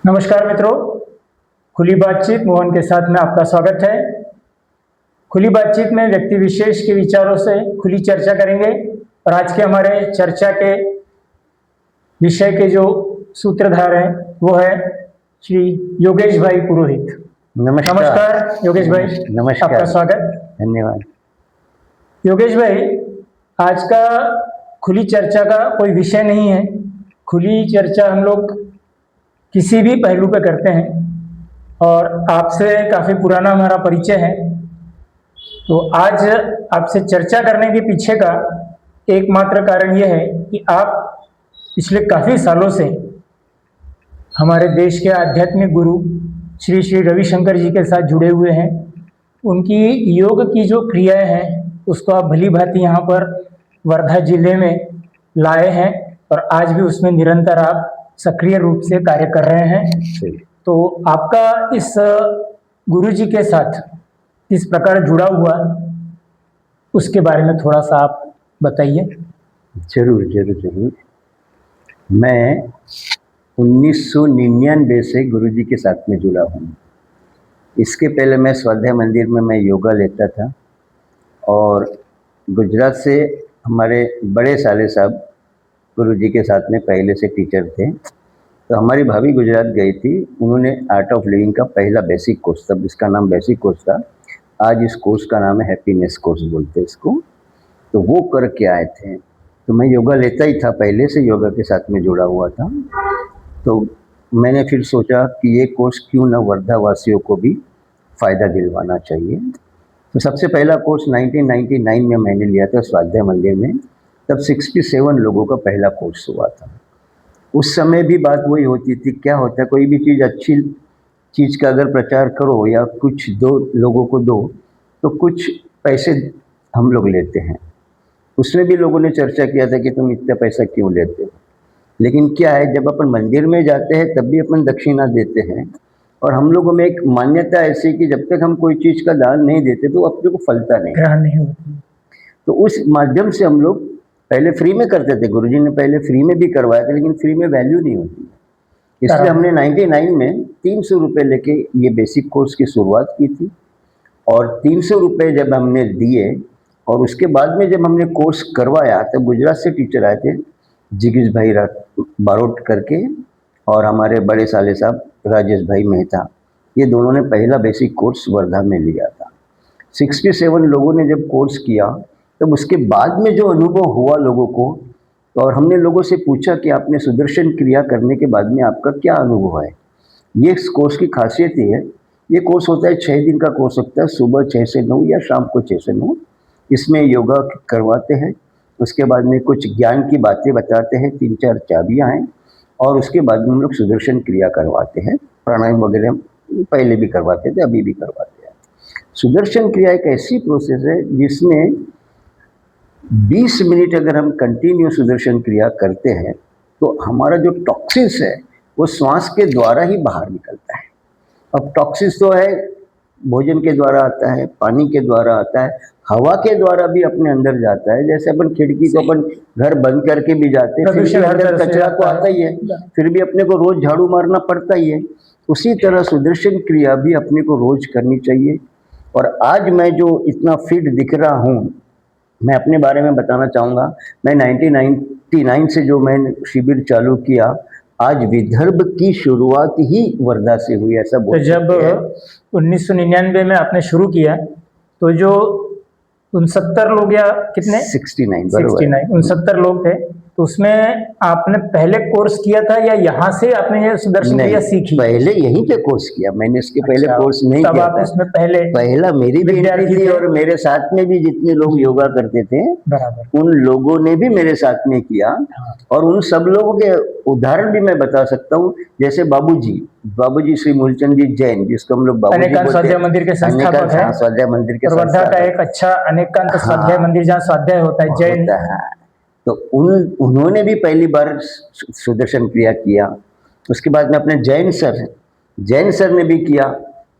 नमस्कार मित्रों, खुली बातचीत मोहन के साथ में आपका स्वागत है। खुली बातचीत में व्यक्ति विशेष के विचारों से खुली चर्चा करेंगे और आज के हमारे चर्चा के विषय के जो सूत्रधार हैं वो है श्री योगेश भाई पुरोहित। नमस्कार योगेश भाई। नमस्कार, आपका स्वागत। धन्यवाद। योगेश भाई, आज का खुली चर्चा का कोई विषय नहीं है। खुली चर्चा हम लोग किसी भी पहलू पे करते हैं और आपसे काफ़ी पुराना हमारा परिचय है, तो आज आपसे चर्चा करने के पीछे का एकमात्र कारण यह है कि आप पिछले काफ़ी सालों से हमारे देश के आध्यात्मिक गुरु श्री श्री रविशंकर जी के साथ जुड़े हुए हैं। उनकी योग की जो क्रियाएं हैं उसको आप भली भांति यहाँ पर वर्धा जिले में लाए हैं और आज भी उसमें निरंतर आप सक्रिय रूप से कार्य कर रहे हैं। तो आपका इस गुरु जी के साथ किस प्रकार जुड़ा हुआ उसके बारे में थोड़ा सा आप बताइए। जरूर जरूर जरूर। मैं 1999 से गुरु जी के साथ में जुड़ा हूँ। इसके पहले मैं स्वाध्याय मंदिर में मैं योगा लेता था और गुजरात से हमारे बड़े साले साहब गुरु जी के साथ में पहले से टीचर थे, तो हमारी भाभी गुजरात गई थी। उन्होंने आर्ट ऑफ लिविंग का पहला बेसिक कोर्स, तब इसका नाम बेसिक कोर्स था, आज इस कोर्स का नाम है हैप्पीनेस कोर्स बोलते हैं इसको, तो वो करके आए थे। तो मैं योगा लेता ही था, पहले से योगा के साथ में जुड़ा हुआ था। तो मैंने फिर सोचा कि ये कोर्स क्यों ना वर्धा वासियों को भी फ़ायदा दिलवाना चाहिए। तो सबसे पहला कोर्स 1999 में मैंने लिया था स्वाध्याय मंदिर में। तब 67 लोगों का पहला कोर्स हुआ था। उस समय भी बात वही होती थी, क्या होता है कोई भी चीज़ अच्छी चीज़ का अगर प्रचार करो या कुछ दो लोगों को दो तो कुछ पैसे हम लोग लेते हैं। उसमें भी लोगों ने चर्चा किया था कि तुम इतना पैसा क्यों लेते हो, लेकिन क्या है जब अपन मंदिर में जाते हैं तब भी अपन दक्षिणा देते हैं। और हम लोगों में एक मान्यता ऐसी कि जब तक हम कोई चीज़ का दान नहीं देते तो अपने को फलता नहीं होती। तो उस माध्यम से हम लोग पहले फ्री में करते थे। गुरुजी ने पहले फ्री में भी करवाया था, लेकिन फ्री में वैल्यू नहीं होती, इसलिए हमने 99 में 300 रुपये लेके ये बेसिक कोर्स की शुरुआत की थी। और 300 रुपये जब हमने दिए और उसके बाद में जब हमने कोर्स करवाया तब गुजरात से टीचर आए थे, जिगीश भाई बारोट करके, और हमारे बड़े साले साहब राजेश भाई मेहता, ये दोनों ने पहला बेसिक कोर्स वर्धा में लिया था। 67 लोगों ने जब कोर्स किया तब उसके बाद में जो अनुभव हुआ लोगों को, और हमने लोगों से पूछा कि आपने सुदर्शन क्रिया करने के बाद में आपका क्या अनुभव है। ये इस कोर्स की खासियत ही है, ये कोर्स होता है 6 दिन का कोर्स होता है, सुबह 6 से 9 या शाम को 6 से 9। इसमें योगा करवाते हैं, उसके बाद में कुछ ज्ञान की बातें बताते हैं, 3-4 चाबियाँ हैं, और उसके बाद में हम लोग सुदर्शन क्रिया करवाते हैं। प्राणायाम वगैरह पहले भी करवाते थे, अभी भी करवाते हैं। सुदर्शन क्रिया एक ऐसी प्रोसेस है जिसमें 20 मिनट अगर हम कंटिन्यू सुदर्शन क्रिया करते हैं तो हमारा जो टॉक्सिन्स है वो श्वास के द्वारा ही बाहर निकलता है। अब टॉक्सिन्स तो है भोजन के द्वारा आता है, पानी के द्वारा आता है, हवा के द्वारा भी अपने अंदर जाता है। जैसे अपन खिड़की को अपन घर बंद करके भी जाते हैं, फिर भी अंदर कचरा तो आता ही है, फिर भी अपने को रोज झाड़ू मारना पड़ता ही है। उसी तरह सुदर्शन क्रिया भी अपने को रोज करनी चाहिए। और आज मैं जो इतना फिट दिख रहा हूँ, मैं अपने बारे में बताना चाहूँगा। मैं 1999 से जो मैंने शिविर चालू किया, आज विदर्भ की शुरुआत ही वर्धा से हुई, ऐसा बोल सकते हैं। जब 1999 में आपने शुरू किया तो जो 69 लोग या कितने 69 69 लोग थे, तो उसमें आपने पहले कोर्स किया था या यहाँ से आपने ये सुदर्शन क्रिया सीखी? पहले यहीं पे कोर्स किया मैंने, इसके पहले कोर्स नहीं किया था। उसमें पहला मेरी भी एंट्री थी और मेरे साथ में भी जितने लोग योगा करते थे उन लोगों ने भी मेरे साथ में किया। और उन सब लोगों के उदाहरण भी मैं बता सकता हूँ, जैसे बाबूजी श्री मूलचंद जी जैन, जिसको हम लोग बाबूजी बोलते हैं, स्वाध्याय मंदिर के संस्थापक हैं। स्वाध्याय मंदिर के वर्धा का एक अच्छा अनेकांत स्वाध्याय मंदिर जहाँ स्वाध्याय होता है जैन। तो उन्होंने भी पहली बार सुदर्शन क्रिया किया। उसके बाद में अपने जैन सर ने भी किया,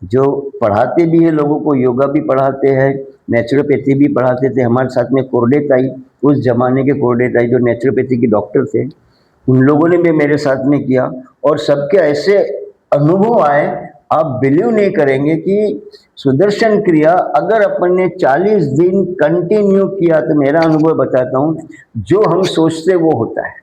जो पढ़ाते भी है लोगों को, योगा भी पढ़ाते हैं, नेचुरोपैथी भी पढ़ाते थे। हमारे साथ में कोरडे ताई, उस जमाने के कोरडे ताई जो नेचुरोपैथी के डॉक्टर थे, उन लोगों ने भी मेरे साथ में किया। और सबके ऐसे अनुभव आए, आप बिलीव नहीं करेंगे कि सुदर्शन क्रिया अगर अपन ने 40 दिन कंटिन्यू किया तो मेरा अनुभव बताता हूँ, जो हम सोचते वो होता है।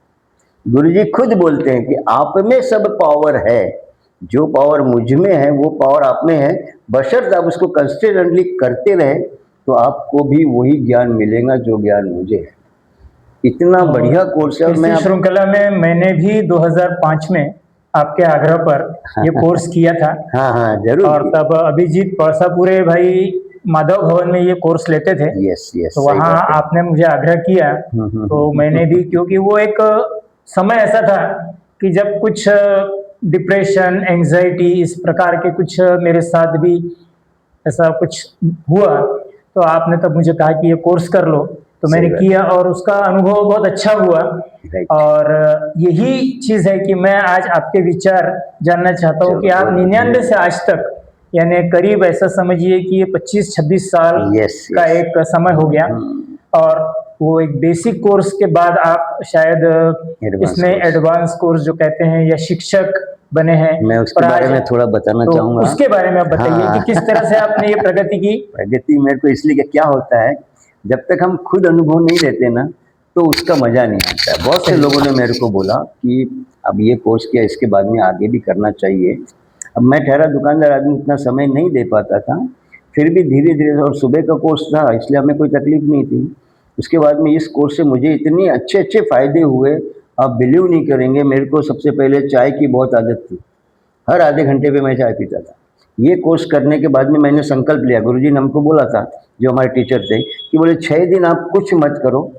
गुरुजी खुद बोलते हैं कि आप में सब पावर है, जो पावर मुझ में है वो पावर आप में है, बशर्ते आप उसको कंसिस्टेंटली करते रहे तो आपको भी वही ज्ञान मिलेगा जो ज्ञान मुझे है। इतना बढ़िया कोर्स है। और मैं इसी श्रृंखला में मैंने भी 2005 में आपके आग्रह पर ये कोर्स किया था। हाँ हाँ जरूर। और तब अभिजीत पड़सापुरे भाई माधव भवन में ये कोर्स लेते थे। यस यस, तो वहाँ आपने मुझे आग्रह किया, तो मैंने भी, क्योंकि वो एक समय ऐसा था कि जब कुछ डिप्रेशन, एंजाइटी, इस प्रकार के कुछ मेरे साथ भी ऐसा कुछ हुआ, तो आपने तब मुझे कहा कि ये कोर्स कर लो, तो मैंने किया और उसका अनुभव बहुत अच्छा हुआ। और यही चीज़ है कि मैं आज आपके विचार जानना चाहता हूँ कि आप 99 से आज तक, यानी करीब ऐसा समझिए कि ये 25-26 साल का एक समय हो गया, और वो एक बेसिक कोर्स के बाद आप शायद इसमें एडवांस कोर्स जो कहते हैं या शिक्षक बने हैं। मैं उसके बारे में थोड़ा बताना चाहूँगा। उसके बारे में आप बताइए कि किस तरह से आपने ये प्रगति की। प्रगति मेरे को इसलिए क्या होता है, जब तक हम खुद अनुभव नहीं लेते ना तो उसका मजा नहीं आता है। बहुत से लोगों ने मेरे को बोला कि अब ये कोर्स किया, इसके बाद में आगे भी करना चाहिए। अब मैं ठहरा दुकानदार आदमी, उतना समय नहीं दे पाता था, फिर भी धीरे धीरे, और सुबह का कोर्स था इसलिए हमें कोई तकलीफ नहीं थी। उसके बाद में इस कोर्स से मुझे इतने अच्छे अच्छे फ़ायदे हुए, आप बिलीव नहीं करेंगे। मेरे को सबसे पहले चाय की बहुत आदत थी, हर आधे घंटे पे मैं चाय पीता था। ये कोर्स करने के बाद में मैंने संकल्प लिया, गुरुजी ने हमको बोला था, जो हमारे टीचर थे, कि बोले 6 दिन आप कुछ मत करो,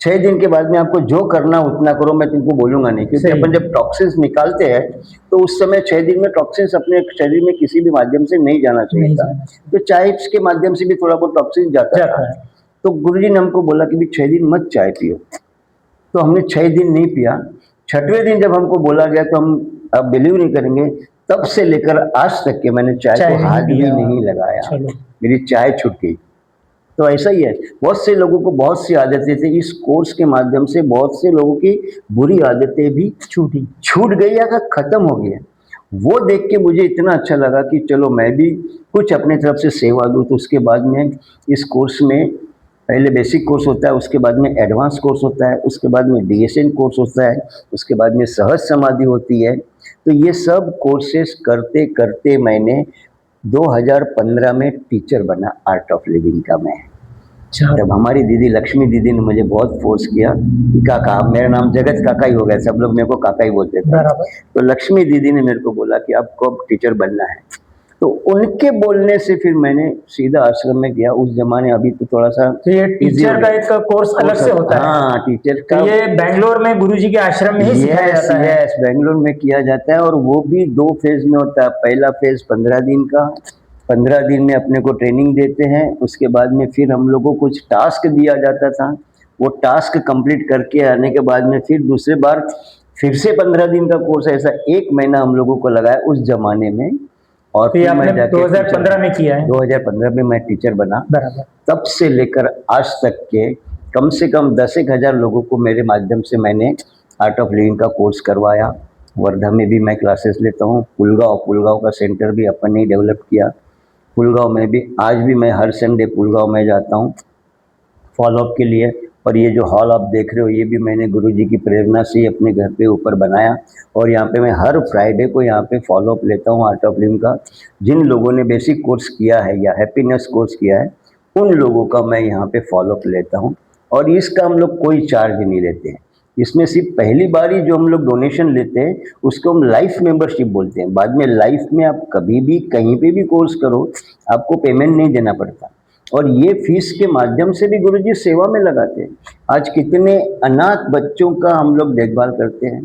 6 दिन के बाद में आपको जो करना उतना करो, मैं तुमको बोलूँगा नहीं। क्योंकि अपन जब टॉक्सिन्स निकालते हैं तो उस समय 6 दिन में टॉक्सिन्स अपने शरीर में किसी भी माध्यम से नहीं जाना चाहिए था, तो चाय के माध्यम से भी थोड़ा बहुत टॉक्सिन जाता था। तो गुरुजी ने हमको बोला कि भी 6 दिन मत चाय पियो। तो हमने 6 दिन नहीं पिया। 6वें दिन जब हमको बोला गया तो हम, आप बिलीव नहीं करेंगे, तब से लेकर आज तक के मैंने चाय को हाथ भी नहीं लगाया, मेरी चाय छूट गई। तो ऐसा ही है, बहुत से लोगों को बहुत सी आदतें थी, इस कोर्स के माध्यम से बहुत से लोगों की बुरी आदतें भी छूट गई या खत्म हो गई है। वो देख के मुझे इतना अच्छा लगा कि चलो मैं भी कुछ अपने तरफ से सेवा दूँ। तो उसके बाद में इस कोर्स में पहले बेसिक कोर्स होता है, उसके बाद में एडवांस कोर्स होता है, उसके बाद में DSN कोर्स होता है, उसके बाद में सहज समाधि होती है। तो ये सब कोर्सेस करते करते मैंने 2015 में टीचर बना आर्ट ऑफ लिविंग का मैं। जब हमारी दीदी लक्ष्मी दीदी ने मुझे बहुत फोर्स किया कि काका, मेरा नाम जगत काका ही हो गया, सब लोग मेरे को काका ही बोलते थे। तो लक्ष्मी दीदी ने मेरे को बोला कि आपको अब टीचर बनना है। तो उनके बोलने से फिर मैंने सीधा आश्रम में गया। उस जमाने, अभी तो थोड़ा सा, तो ये टीचर का एक कोर्स अलग से होता है। हाँ, टीचर का ये बेंगलोर में गुरुजी के आश्रम में ही सिखाया जाता है। यस, बेंगलोर में किया जाता है, और वो भी 2 फेज में होता है। पहला फेज 15 दिन का, 15 दिन में अपने को ट्रेनिंग देते हैं, उसके बाद में फिर हम लोगों को कुछ टास्क दिया जाता था। वो टास्क कंप्लीट करके आने के बाद में फिर दूसरे बार फिर से 15 दिन का कोर्स, ऐसा 1 महीना हम लोगों को लगाया उस जमाने में। और तो आपने 2015 में किया है? 2015 में मैं टीचर बना। तब से लेकर आज तक के कम से कम 10-1 हज़ार लोगों को मेरे माध्यम से मैंने आर्ट ऑफ लिविंग का कोर्स करवाया। वर्धा में भी मैं क्लासेस लेता हूँ, पुलगांव का सेंटर भी अपन ने डेवलप किया। पुलगांव में भी आज भी मैं हर संडे पुलगांव में जाता हूँ फॉलोअप के लिए। और ये जो हॉल आप देख रहे हो, ये भी मैंने गुरुजी की प्रेरणा से अपने घर पे ऊपर बनाया, और यहाँ पे मैं हर फ्राइडे को यहाँ पे फॉलोअप लेता हूँ आर्ट ऑफ लिविंग का। जिन लोगों ने बेसिक कोर्स किया है या हैप्पीनेस कोर्स किया है, उन लोगों का मैं यहाँ पे फॉलोअप लेता हूँ। और इसका हम लोग कोई चार्ज नहीं लेते हैं। इसमें सिर्फ पहली बार ही जो हम लोग डोनेशन लेते हैं उसको हम लाइफ मेंबरशिप बोलते हैं। बाद में लाइफ में आप कभी भी कहीं पे भी कोर्स करो, आपको पेमेंट नहीं देना पड़ता। और ये फीस के माध्यम से भी गुरुजी सेवा में लगाते हैं। आज कितने अनाथ बच्चों का हम लोग देखभाल करते हैं,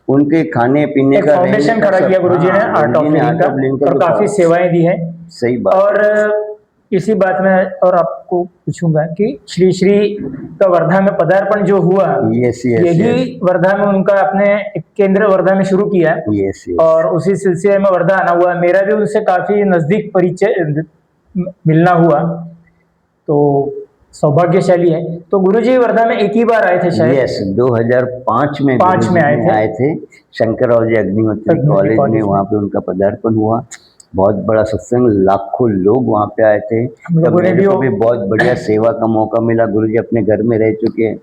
उनके खाने पीने का फाउंडेशन खड़ा किया गुरुजी ने आर्ट ऑफ लिविंग का, और काफी सेवाएं दी है। सही बात। और इसी बात में और आपको पूछूंगा कि श्री श्री का वर्धा में पदार्पण जो हुआ, यही वर्धा में उनका अपने एक केंद्र वर्धा में शुरू किया, और उसी सिलसिले में वर्धा आना हुआ। मेरा भी उनसे काफी नजदीक परिचय मिलना हुआ। तो सौभाग्यशाली है। तो गुरुजी वर्धा में एक ही बार आए थे शायद। यस, 2005 में 5 में गुरुजी आए थे शंकरराव जी अग्निहोत्री कॉलेज में, वहाँ पे उनका पदार्पण हुआ। बहुत बड़ा सत्संग, लाखों लोग वहाँ पे आए थे। तब मेरे को भी बहुत बढ़िया सेवा का मौका मिला। गुरुजी अपने घर में रह चुके हैं,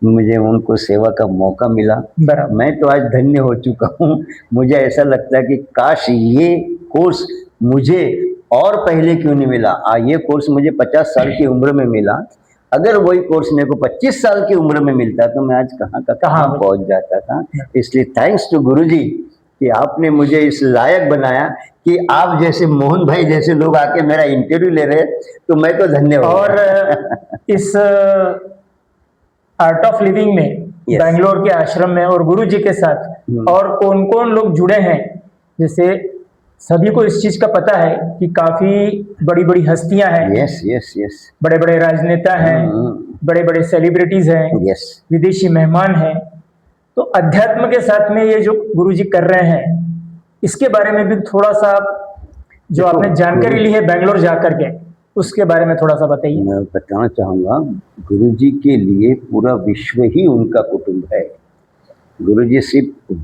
मुझे उनको सेवा का मौका मिला। मैं तो आज धन्य हो चुका हूँ। मुझे ऐसा लगता है कि काश ये कोर्स मुझे और पहले क्यों नहीं मिला। ये कोर्स मुझे 50 साल की उम्र में मिला। अगर वही कोर्स मेरे को 25 साल की उम्र में मिलता तो मैं आज कहाँ का कहाँ पहुँच जाता था। इसलिए थैंक्स टू गुरुजी कि आपने मुझे इस लायक बनाया कि आप जैसे मोहन भाई जैसे लोग आके मेरा इंटरव्यू ले रहे, तो मैं तो धन्य हूँ। और इस आर्ट ऑफ लिविंग में बेंगलोर के आश्रम में और गुरुजी के साथ और कौन कौन लोग जुड़े हैं, जैसे सभी को इस चीज का पता है कि काफी बड़ी बड़ी हस्तियां हैं। यस यस यस, बड़े बड़े राजनेता हैं, बड़े बड़े सेलिब्रिटीज हैं, यस, विदेशी मेहमान हैं। तो अध्यात्म के साथ में ये जो गुरुजी कर रहे हैं, इसके बारे में भी थोड़ा सा जो आपने जानकारी ली है बेंगलोर जाकर के, उसके बारे में थोड़ा सा बताइए। मैं बताना चाहूँगा, गुरुजी के लिए पूरा विश्व ही उनका कुटुंब है। गुरुजी सिर्फ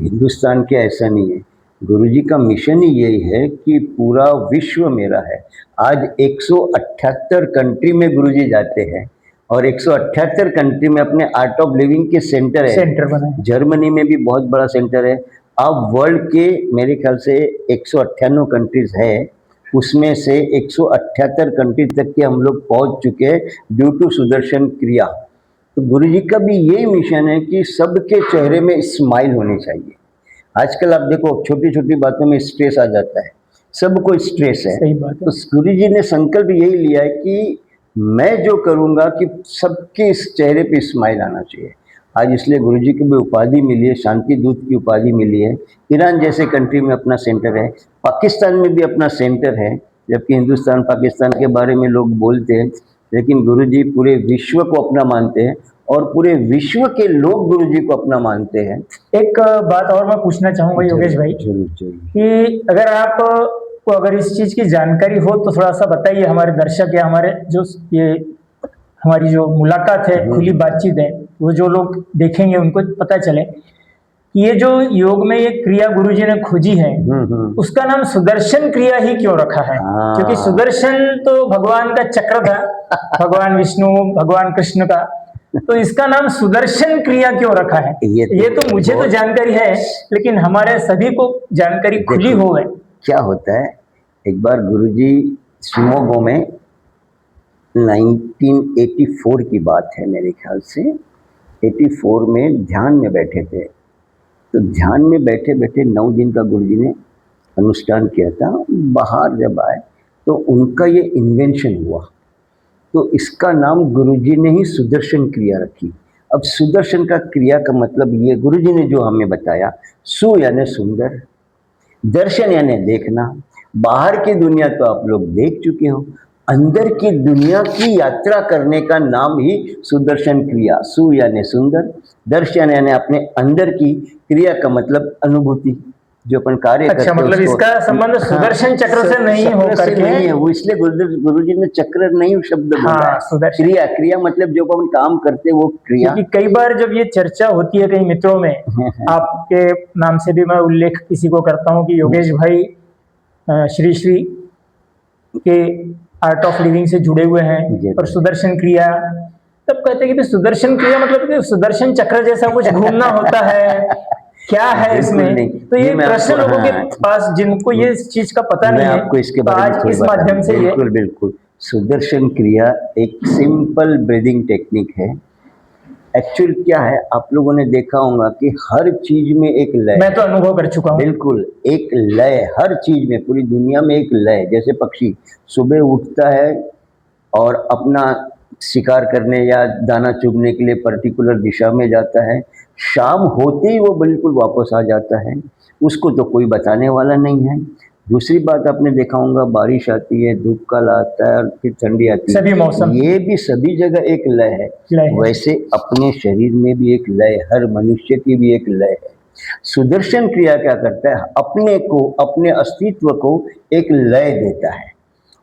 हिंदुस्तान के ऐसा नहीं है, गुरुजी का मिशन ही यही है कि पूरा विश्व मेरा है। आज 178 कंट्री में गुरुजी जाते हैं और 178 कंट्री में अपने आर्ट ऑफ लिविंग के सेंटर है। जर्मनी में भी बहुत बड़ा सेंटर है। अब वर्ल्ड के मेरे ख्याल से 198 कंट्रीज है, उसमें से 178 कंट्री तक के हम लोग पहुंच चुके हैं ड्यू टू सुदर्शन क्रिया। तो गुरुजी का भी यही मिशन है कि सबके चेहरे में स्माइल होनी चाहिए। आजकल आप देखो छोटी छोटी बातों में स्ट्रेस आ जाता है, सबको स्ट्रेस है। तो गुरुजी ने संकल्प यही लिया है कि मैं जो करूँगा कि सबके इस चेहरे पे स्माइल आना चाहिए। आज इसलिए गुरुजी को भी उपाधि मिली है, शांति दूत की उपाधि मिली है। ईरान जैसे कंट्री में अपना सेंटर है, पाकिस्तान में भी अपना सेंटर है। जबकि हिंदुस्तान पाकिस्तान के बारे में लोग बोलते हैं, लेकिन गुरुजी पूरे विश्व को अपना मानते हैं और पूरे विश्व के लोग गुरुजी को अपना मानते हैं। एक बात और मैं पूछना चाहूँगा योगेश भाई, कि अगर आप को अगर इस चीज की जानकारी हो तो थोड़ा सा बताइए, हमारे दर्शक या हमारे जो ये हमारी जो मुलाकात है, खुली बातचीत है, वो जो लोग देखेंगे उनको पता चले कि ये जो योग में ये क्रिया गुरुजी ने खोजी है, उसका नाम सुदर्शन क्रिया ही क्यों रखा है? क्योंकि सुदर्शन तो भगवान का चक्र था, भगवान विष्णु भगवान कृष्ण का, तो इसका नाम सुदर्शन क्रिया क्यों रखा है? ये तो मुझे तो जानकारी है, लेकिन हमारे सभी को जानकारी खुली हो गई। क्या होता है, एक बार गुरुजी शिमोगा में 1984 की बात है मेरे ख्याल से, 84 में ध्यान में बैठे थे। तो ध्यान में बैठे बैठे 9 दिन का गुरुजी ने अनुष्ठान किया था। बाहर जब आए तो उनका ये इन्वेंशन हुआ, तो इसका नाम गुरुजी ने ही सुदर्शन क्रिया रखी। अब सुदर्शन का क्रिया का मतलब ये गुरुजी ने जो हमें बताया, सु यानी सुंदर, दर्शन यानी देखना। बाहर की दुनिया तो आप लोग देख चुके हो, अंदर की दुनिया की यात्रा करने का नाम ही सुदर्शन क्रिया। सु यानी सुंदर, दर्शन यानी अपने अंदर की, क्रिया का मतलब अनुभूति जो अपन कार्य करते हैं। मतलब इसका संबंध सुदर्शन चक्र से नहीं हो करके नहीं है वो, इसलिए गुरुजी ने चक्र नहीं शब्द बोला। क्रिया, क्रिया मतलब जो अपन काम करते हैं वो क्रिया। क्योंकि कई बार जब ये चर्चा होती है कई मित्रों में, आपके नाम से भी मैं उल्लेख किसी को करता हूँ कि योगेश भाई श्री श्री के आर्ट ऑफ लिविंग से जुड़े हुए हैं और सुदर्शन क्रिया, तब कहते हैं कि सुदर्शन क्रिया मतलब कि सुदर्शन चक्र जैसा कुछ घूमना होता है, क्या है इसमें? तो ये प्रश्न लोगों के पास जिनको ये चीज का पता नहीं है, आपको इसके बारे में आज इस माध्यम से बिल्कुल बिल्कुल। सुदर्शन क्रिया एक सिंपल ब्रीदिंग टेक्निक है। एक्चुअल क्या है, आप लोगों ने देखा होगा कि हर चीज में एक लय, मैं तो अनुभव कर चुका हूँ। बिल्कुल एक लय, हर चीज में, पूरी दुनिया में एक लय। जैसे पक्षी सुबह उठता है और अपना शिकार करने या दाना चुगने के लिए पर्टिकुलर दिशा में जाता है, शाम होते ही वो बिल्कुल वापस आ जाता है, उसको तो कोई बताने वाला नहीं है। दूसरी बात आपने देखा होगा, बारिश आती है, धूप काल आता है और फिर ठंडी आती है, सभी मौसम, ये भी सभी जगह एक लय है। वैसे अपने शरीर में भी एक लय, हर मनुष्य की भी एक लय है। सुदर्शन क्रिया क्या करता है, अपने को, अपने अस्तित्व को एक लय देता है।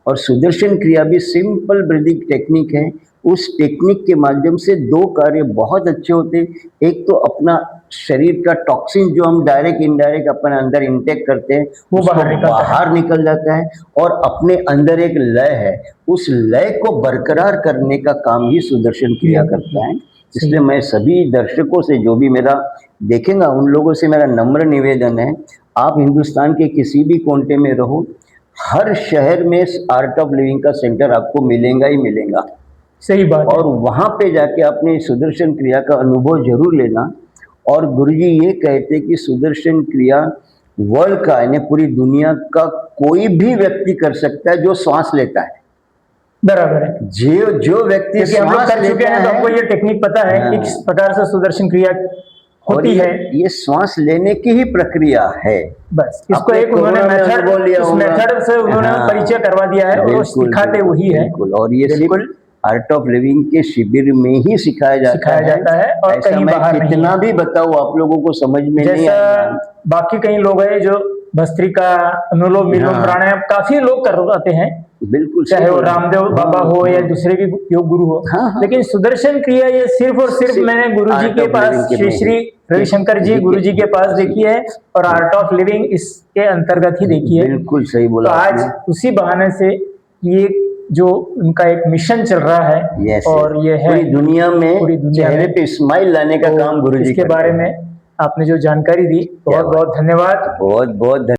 और सुदर्शन क्रिया भी सिंपल ब्रीदिंग टेक्निक है। उस टेक्निक के माध्यम से दो कार्य बहुत अच्छे होते हैं। एक तो अपना शरीर का टॉक्सिन जो हम डायरेक्ट इनडायरेक्ट अपने अंदर इंटेक करते हैं वो उसको बाहर निकल जाता है, और अपने अंदर एक लय है, उस लय को बरकरार करने का काम ही सुदर्शन क्रिया करता है। इसलिए मैं सभी दर्शकों से, जो भी मेरा देखेंगा उन लोगों से मेरा नम्र निवेदन है, आप हिंदुस्तान के किसी भी कोने में रहो, हर शहर में आर्ट ऑफ लिविंग का सेंटर आपको मिलेगा ही मिलेगा। सही बात है। और वहाँ पे जाके आपने सुदर्शन क्रिया का अनुभव जरूर लेना। और गुरुजी ये कहते कि सुदर्शन क्रिया वर्ल्ड का यानी पूरी दुनिया का कोई भी व्यक्ति कर सकता है जो श्वास लेता है। बराबर है। जो व्यक्ति क्योंकि हम लोग श्वास कर चुके हैं तो हमको ये टेक्निक पता है कि किस प्रकार से सुदर्शन क्रिया होती है। ये श्वास लेने की ही प्रक्रिया है। बस इसको एक उन्होंने मेथड से उन्होंने परिचय करवा दिया है और सिखाते वही है। और ये बिल्कुल आर्ट ऑफ लिविंग के शिविर में ही सिखाया जाता है और ऐसा कहीं बाहर कितना भी बताऊं आप लोगों को समझ में नहीं आएगा। बाकी कई लोग हैं जो भस्त्रिका, अनुलोम विलोम, प्राणायाम काफी लोग करवाते हैं, बिल्कुल, चाहे वो रामदेव बाबा हो या दूसरे भी योग गुरु हो। लेकिन सुदर्शन क्रिया ये सिर्फ और सिर्फ मैंने गुरुजी के पास, श्री रविशंकर जी गुरुजी के पास देखी है और आर्ट ऑफ लिविंग इसके अंतर्गत ही देखी है। बिल्कुल सही बोला। तो आज उसी बहाने से ये जो उनका एक मिशन चल रहा है और ये है पूरी दुनिया में चेहरे पे स्माइल लाने का काम गुरुजी के बारे में आपने जो जानकारी दी, बहुत बहुत धन्यवाद। बहुत बहुत